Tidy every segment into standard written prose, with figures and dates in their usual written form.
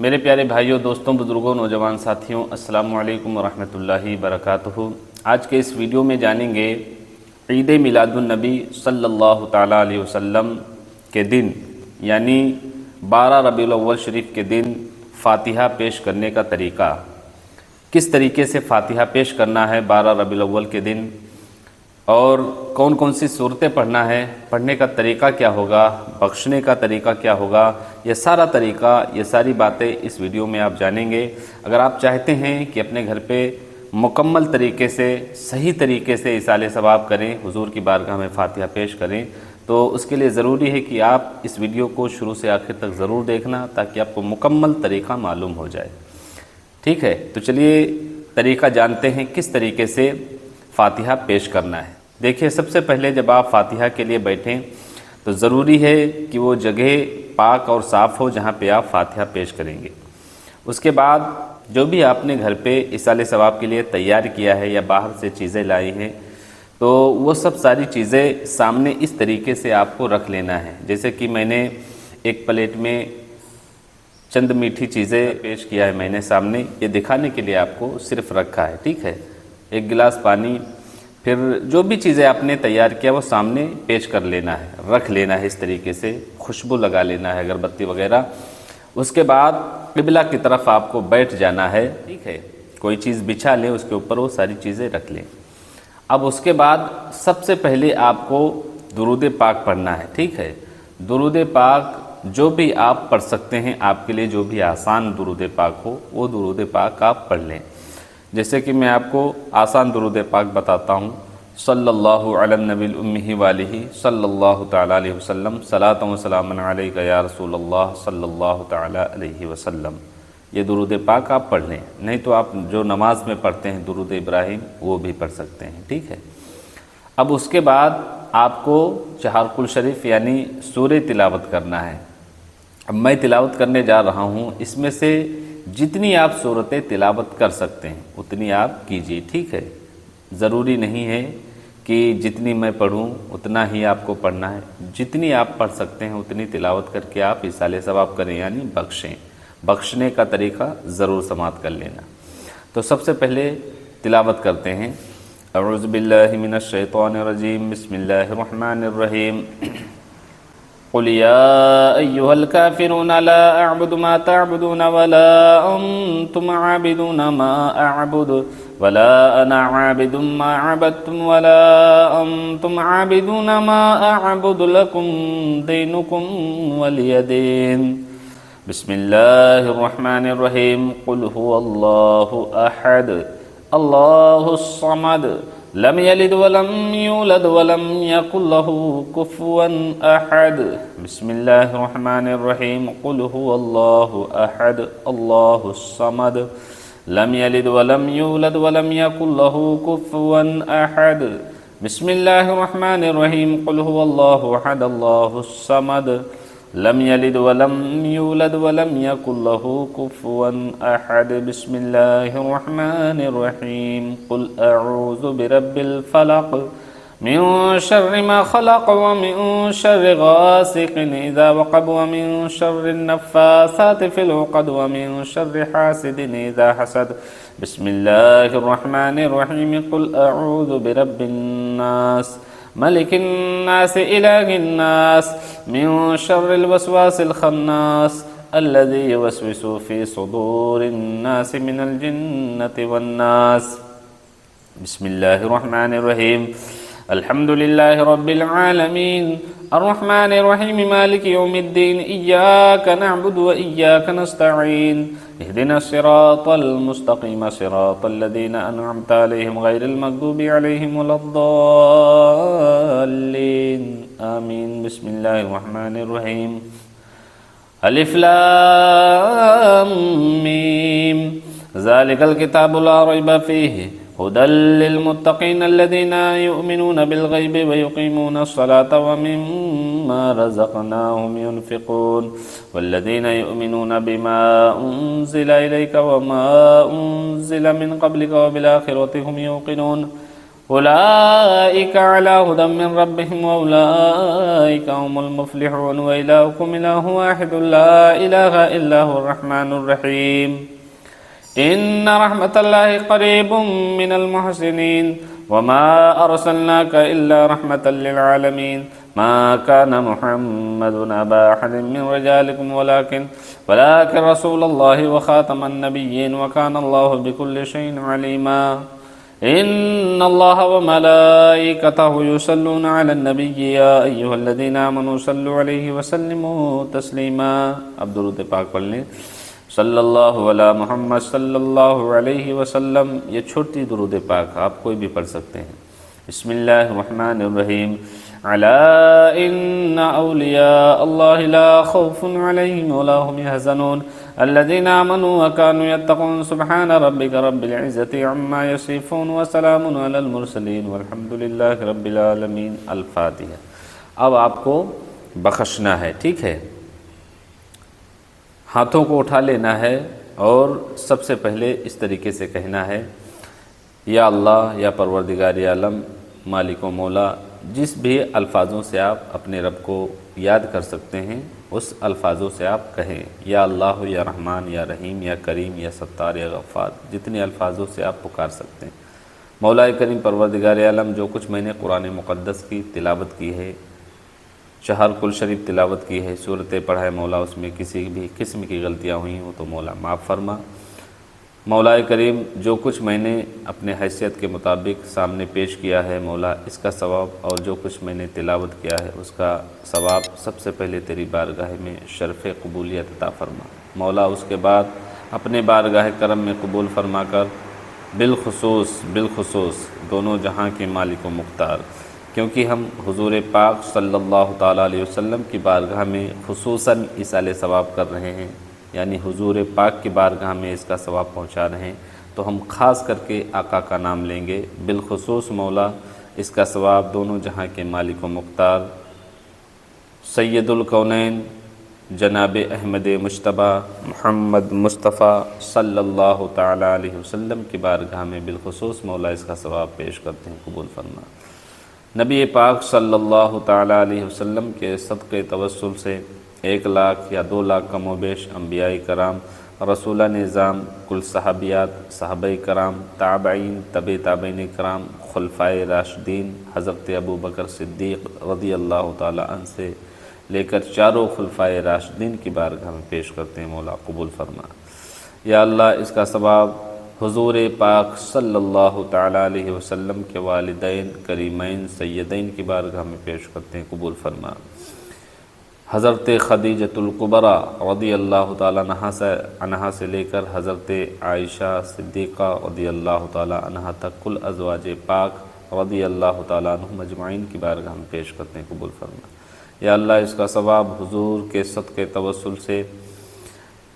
میرے پیارے بھائیوں، دوستوں، بزرگوں، نوجوان ساتھیوں، السلام علیکم ورحمۃ اللہ وبرکاتہ۔ آج کے اس ویڈیو میں جانیں گے عید میلاد النبی صلی اللہ تعالیٰ علیہ وسلم کے دن، یعنی 12 ربیع الاول شریف کے دن فاتحہ پیش کرنے کا طریقہ۔ کس طریقے سے فاتحہ پیش کرنا ہے 12 ربیع الاول کے دن، اور کون کون سی صورتیں پڑھنا ہے، پڑھنے کا طریقہ کیا ہوگا، بخشنے کا طریقہ کیا ہوگا، یہ سارا طریقہ، یہ ساری باتیں اس ویڈیو میں آپ جانیں گے۔ اگر آپ چاہتے ہیں کہ اپنے گھر پہ مکمل طریقے سے، صحیح طریقے سے ایصال ثواب کریں، حضور کی بارگاہ میں فاتحہ پیش کریں، تو اس کے لیے ضروری ہے کہ آپ اس ویڈیو کو شروع سے آخر تک ضرور دیکھنا، تاکہ آپ کو مکمل طریقہ معلوم ہو جائے۔ ٹھیک ہے، تو چلیے طریقہ جانتے ہیں کس طریقے سے فاتحہ پیش کرنا ہے۔ دیکھیے، سب سے پہلے جب آپ فاتحہ کے لیے بیٹھیں تو ضروری ہے کہ وہ جگہ پاک اور صاف ہو جہاں پہ آپ فاتحہ پیش کریں گے۔ اس کے بعد جو بھی آپ نے گھر پہ ایصال ثواب کے لیے تیار کیا ہے یا باہر سے چیزیں لائی ہیں، تو وہ سب ساری چیزیں سامنے اس طریقے سے آپ کو رکھ لینا ہے۔ جیسے کہ میں نے ایک پلیٹ میں چند میٹھی چیزیں پیش کیا ہے، میں نے سامنے یہ دکھانے کے لیے آپ کو صرف رکھا ہے۔ ٹھیک ہے، ایک گلاس پانی، پھر جو بھی چیزیں آپ نے تیار کیا وہ سامنے پیش کر لینا ہے، رکھ لینا ہے اس طریقے سے، خوشبو لگا لینا ہے، اگربتی وغیرہ۔ اس کے بعد قبلہ کی طرف آپ کو بیٹھ جانا ہے۔ ٹھیک ہے، کوئی چیز بچھا لیں، اس کے اوپر وہ ساری چیزیں رکھ لیں۔ اب اس کے بعد سب سے پہلے آپ کو درود پاک پڑھنا ہے۔ ٹھیک ہے، درود پاک جو بھی آپ پڑھ سکتے ہیں، آپ کے لیے جو بھی آسان درود پاک ہو وہ درود پاک آپ پڑھ لیں۔ جیسے کہ میں آپ کو آسان درود پاک بتاتا ہوں، صلی اللہ علی النبی الامہ والہ صلی اللہ تعالیٰ علیہ وسلم، صلاۃ و سلام علیک یا رسول اللہ صلی اللہ تعالیٰ علیہ وسلم۔ یہ درود پاک آپ پڑھ لیں، نہیں تو آپ جو نماز میں پڑھتے ہیں درود ابراہیم وہ بھی پڑھ سکتے ہیں۔ ٹھیک ہے، اب اس کے بعد آپ کو چہارقل شریف یعنی سورہ تلاوت کرنا ہے۔ اب میں تلاوت کرنے جا رہا ہوں، اس میں سے جتنی آپ صورتیں تلاوت کر سکتے ہیں اتنی آپ کیجیے۔ ٹھیک ہے، ضروری نہیں ہے کہ جتنی میں پڑھوں اتنا ہی آپ کو پڑھنا ہے، جتنی آپ پڑھ سکتے ہیں اتنی تلاوت کر کے آپ ایصال ثواب کریں، یعنی بخشیں۔ بخشنے کا طریقہ ضرور سماعت کر لینا۔ تو سب سے پہلے تلاوت کرتے ہیں، اعوذ باللہ من الشیطان الرجیم، بسم اللہ الرحمن الرحیم، قل یا ایہا الکافرون لا اعبد ما تعبدون ولا انتم عابدون ما اعبد ولا انا عابد ما عبدتم ولا انتم عابدون ما اعبد لکم دینکم ولی دین۔ بسم اللہ الرحمن الرحیم، قل هو اللہ احد اللہ الصمد لم یلد ولم یولد ولم یکن له کفوا احد۔ بسم اللہ الرحمن الرحیم، قل هو اللہ احد اللہ الصمد لم یلد ولم یولد ولم یکن له کفوا احد۔ بسم اللہ الرحمن الرحیم، قل هو اللہ احد اللہ الصمد لم یلد ولم یولد ولم یکن له کفوا احد۔ بسم اللہ الرحمن الرحیم، قل اعوذ برب الفلق من شر ما خلق ومن شر غاسق اذا وقب ومن شر النفاثات في العقد ومن شر حاسد اذا حسد۔ بسم اللہ الرحمن الرحیم، قل اعوذ برب الناس ملک الناس الہ الناس من شر الوسواس الخناس الذي يوسوس في صدور الناس من الجنة والناس۔ بسم اللہ الرحمن الرحیم، الحمد للہ رب العالمین الرحمن الرحیم مالک یوم الدین، ایاک نعبد و ایاک نستعین، اہدنا الصراط المستقیم صراط الذین انعمت علیہم غیر المغضوب علیہم ولا الضالین، آمین۔ بسم اللہ الرحمن الرحیم، الف لام میم، ذالک الکتاب لا ریب فیہ هدى للمتقين الذين يؤمنون بالغيب ويقيمون الصلاة ومما رزقناهم ينفقون والذين يؤمنون بما أنزل إليك وما أنزل من قبلك وبالآخرة هم يوقنون أولئك على هدى من ربهم وأولئك هم المفلحون وإلهكم إله واحد لا إله إلا هو الرحمن الرحيم إن رحمة الله قريب من المحسنين وما أرسلناك إلا رحمة للعالمين ما كان محمد أبا أحد من رجالكم ولكن رسول الله وخاتم النبيين وكان الله بكل شيء عليما إن الله وملائكته يصلون على النبي يا أيها الذين آمنوا صلوا عليه وسلموا تسليما. اب درود پاک پڑھ لیں. صلی اللہ علی محمد صلی اللہ علیہ وسلم. یہ چھوٹی درود پاک آپ کوئی بھی پڑھ سکتے ہیں. بسم اللہ الرحمن الرحیم. الا ان اولیاء اللہ لا خوف علیہم ولا هم يحزنون الذين آمنوا وكانوا يتقون سبحان ربك رب العزة عما يصفون وسلام على المرسلين والحمد لله رب العالمین. الفاتحہ. اب آپ کو بخشنا ہے، ٹھیک ہے؟ ہاتھوں کو اٹھا لینا ہے اور سب سے پہلے اس طریقے سے کہنا ہے یا اللہ یا پروردگار عالم مالک و مولا. جس بھی الفاظوں سے آپ اپنے رب کو یاد کر سکتے ہیں اس الفاظوں سے آپ کہیں یا اللہ یا رحمان یا رحیم یا کریم یا ستار یا غفار، جتنے الفاظوں سے آپ پکار سکتے ہیں. مولا کریم پروردگار عالم جو کچھ میں نے قرآن مقدس کی تلاوت کی ہے، چہار کل شریف تلاوت کی ہے، صورتیں پڑھا ہے مولا، اس میں کسی بھی قسم کی غلطیاں ہوئی ہوں تو مولا معاف فرما. مولا کریم جو کچھ میں نے اپنے حیثیت کے مطابق سامنے پیش کیا ہے مولا، اس کا ثواب اور جو کچھ میں نے تلاوت کیا ہے اس کا ثواب سب سے پہلے تیری بارگاہ میں شرف قبولیت عطا فرما مولا. اس کے بعد اپنے بارگاہ کرم میں قبول فرما کر بالخصوص دونوں جہاں کے مالک و مختار، کیونکہ ہم حضور پاک صلی اللہ تعالیٰ علیہ وسلم کی بارگاہ میں خصوصاً ایصال ثواب کر رہے ہیں، یعنی حضور پاک کی بارگاہ میں اس کا ثواب پہنچا رہے ہیں، تو ہم خاص کر کے آقا کا نام لیں گے. بالخصوص مولا اس کا ثواب دونوں جہاں کے مالک و مختار سید الکونین جناب احمد مجتبیٰ محمد مصطفیٰ صلی اللہ تعالیٰ علیہ وسلم کی بارگاہ میں بالخصوص مولا اس کا ثواب پیش کرتے ہیں، قبول فرما. نبی پاک صلی اللہ تعالیٰ علیہ وسلم کے صدقے توسل سے 1 لاکھ یا 2 لاکھ کم و بیش انبیاء کرام، رسولہ نظام، کل صحابیات، صحابہ کرام، تابعین، تابعین کرام، خلفائے راشدین، حضرت ابو بکر صدیق رضی اللہ تعالیٰ عنہ سے لے کر چاروں خلفائے راشدین کی بارگاہ میں پیش کرتے ہیں، مولا قبول فرما. یا اللہ اس کا ثواب حضور پاک صلی اللہ تعالیٰ علیہ وسلم کے والدین کریمین سیدین کی بارگاہ میں پیش کرتے ہیں، قبول فرما. حضرت خدیجۃ الکبریٰ رضی اللہ تعالیٰ عنہا سے لے کر حضرت عائشہ صدیقہ رضی اللہ تعالیٰ عنہا تک کل ازواج پاک رضی اللہ تعالیٰ عنہم اجمعین کی بارگاہ میں پیش کرتے ہیں، قبول فرما. یا اللہ اس کا ثواب حضور کے صدقے توسل سے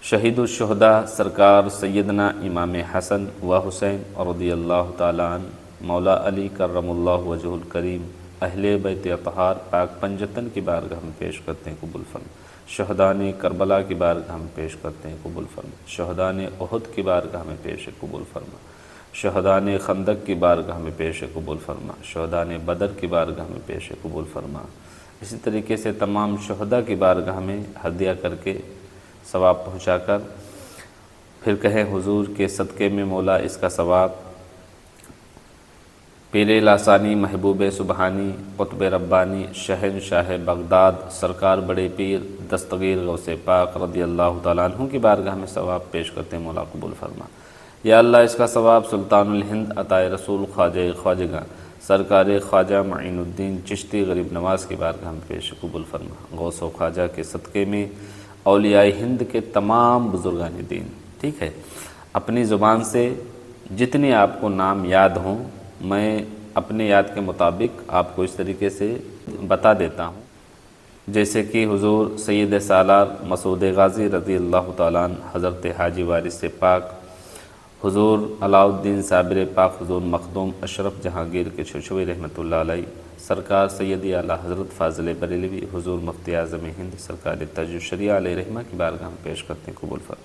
شہید الشہداء سرکار سیدنا امام حسن و حسین رضی اللہ تعالیٰ عنہ، مولا علی کرم اللہ وجہ الکریم، اہل بیت اطہار پاک پنجتن کی بارگاہ میں پیش کرتے ہیں، قبول فرما. شہدان کربلا کی بارگاہ میں پیش کرتے ہیں، قبول فرما. شہدان احد کی بارگاہ میں پیش قبول فرما. شہدان خندق کی بارگاہ میں پیش قبول فرما. شہدان بدر کی بارگاہ میں پیش قبول فرما. اسی طریقے سے تمام شہداء کی بارگاہ میں ہدیہ کر کے ثواب پہنچا کر پھر کہیں حضور کے صدقے میں مولا اس کا ثواب پیر لاسانی محبوب سبحانی قطب ربانی شہنشاہ بغداد سرکار بڑے پیر دستگیر غوث پاک رضی اللہ تعالیٰ عنہ کی بارگاہ میں ثواب پیش کرتے ہیں، مولا قبول فرما. یا اللہ اس کا ثواب سلطان الہند عطائے رسول خواجہ خواجگاں سرکار خواجہ معین الدین چشتی غریب نواز کی بارگاہ میں پیش قبول فرما. غوث و خواجہ کے صدقے میں اولیاء ہند کے تمام بزرگان دین، ٹھیک ہے، اپنی زبان سے جتنے آپ کو نام یاد ہوں میں اپنے یاد کے مطابق آپ کو اس طریقے سے بتا دیتا ہوں. جیسے کہ حضور سید سالار مسعود غازی رضی اللہ تعالیٰ عنہ، حضرت حاجی وارث پاک، حضور علاء الدین صابر پاک، حضور مخدوم اشرف جہانگیر کے چھوچھوئی رحمۃ اللہ علیہ، سرکار سیدی اعلیٰ حضرت فاضل بریلوی، حضور مفتی اعظم ہند سرکار تاج الشریعہ علیہ رحمہ کی بارگاہ میں پیش کرتے ہیں، قبول فرما.